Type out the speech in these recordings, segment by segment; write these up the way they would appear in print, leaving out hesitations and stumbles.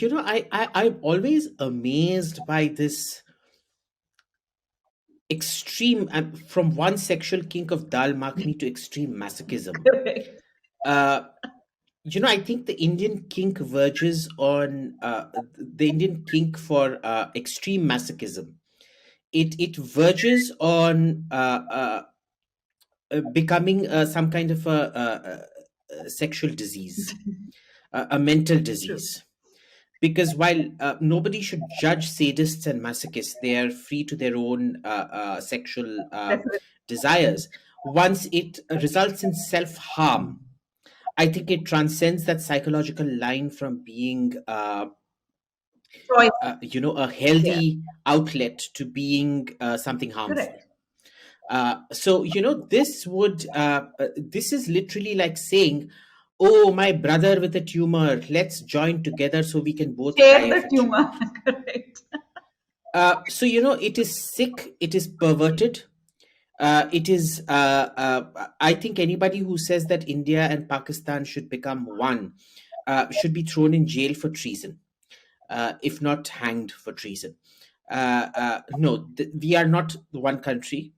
I'm always amazed by this extreme, from one sexual kink of dal makhni to extreme masochism. Correct. Uh, I think the Indian kink for extreme masochism. It verges on becoming some kind of a sexual disease, a mental True. disease. Because while nobody should judge sadists and masochists, they are free to their own sexual Definitely. desires. Once it results in self harm, I think it transcends that psychological line from being, Choice. a Yeah. healthy outlet to being something harmful. Correct. So this is literally like saying, "Oh, my brother with a tumor, let's join together so we can both die Share of the it." tumor. Correct. So it is sick, it is perverted. It is. I think anybody who says that India and Pakistan should become one should be thrown in jail for treason, if not hanged for treason. No, we are not one country.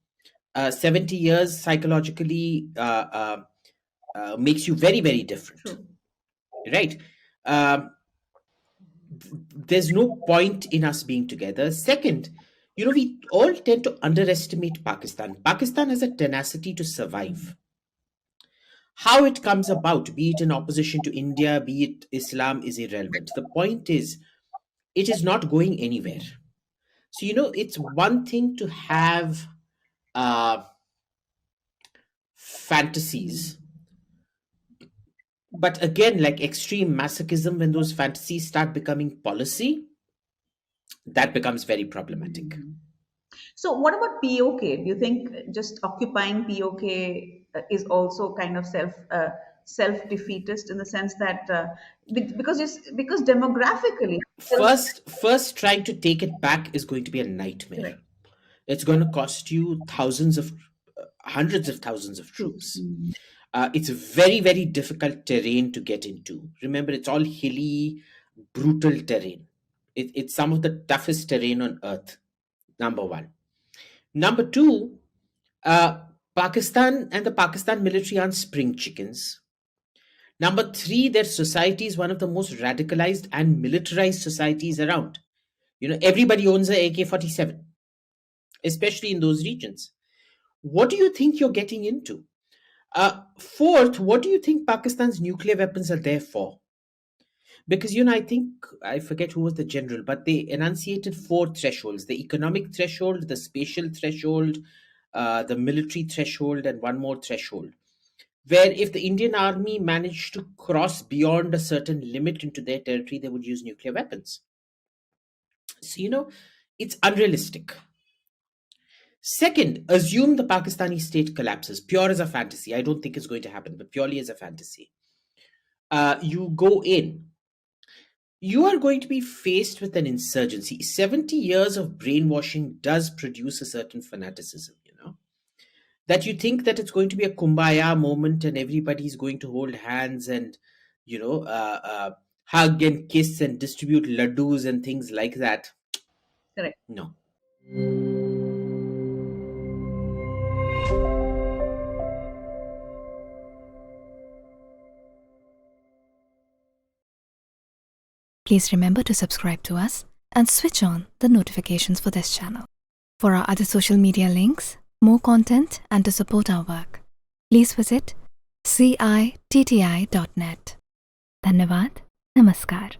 70 years psychologically makes you very, very different, True. right? Um, there's no point in us being together. Second, we all tend to underestimate Pakistan. Pakistan has a tenacity to survive. How it comes about, be it in opposition to India, be it Islam, is irrelevant. The point is, it is not going anywhere. So, it's one thing to have uh, fantasies, but again, like extreme masochism, when those fantasies start becoming policy, that becomes very problematic. So, what about POK? Do you think just occupying POK is also kind of self defeatist in the sense that because demographically, First trying to take it back is going to be a nightmare. correct, It's going to cost you hundreds of thousands of troops. troops. It's a very, very difficult terrain to get into. Remember, it's all hilly, brutal terrain. It's some of the toughest terrain on earth. Number one. Number two, Pakistan and the Pakistan military aren't spring chickens. Number three, their society is one of the most radicalized and militarized societies around. Everybody owns a AK-47, especially in those regions. What do you think you're getting into? Fourth, what do you think Pakistan's nuclear weapons are there for? Because, I think, I forget who was the general, but they enunciated four thresholds: the economic threshold, the spatial threshold, the military threshold, and one more threshold. Where if the Indian army managed to cross beyond a certain limit into their territory, they would use nuclear weapons. So, it's unrealistic. Second, assume the Pakistani state collapses, pure as a fantasy. I don't think it's going to happen, but purely as a fantasy. You go in. You are going to be faced with an insurgency. 70 years of brainwashing does produce a certain fanaticism, that you think that it's going to be a kumbaya moment and everybody's going to hold hands and, hug and kiss and distribute laddus and things like that. Correct. No. Please remember to subscribe to us and switch on the notifications for this channel. For our other social media links, more content, and to support our work, please visit citti.net. Dhanyavad. Namaskar.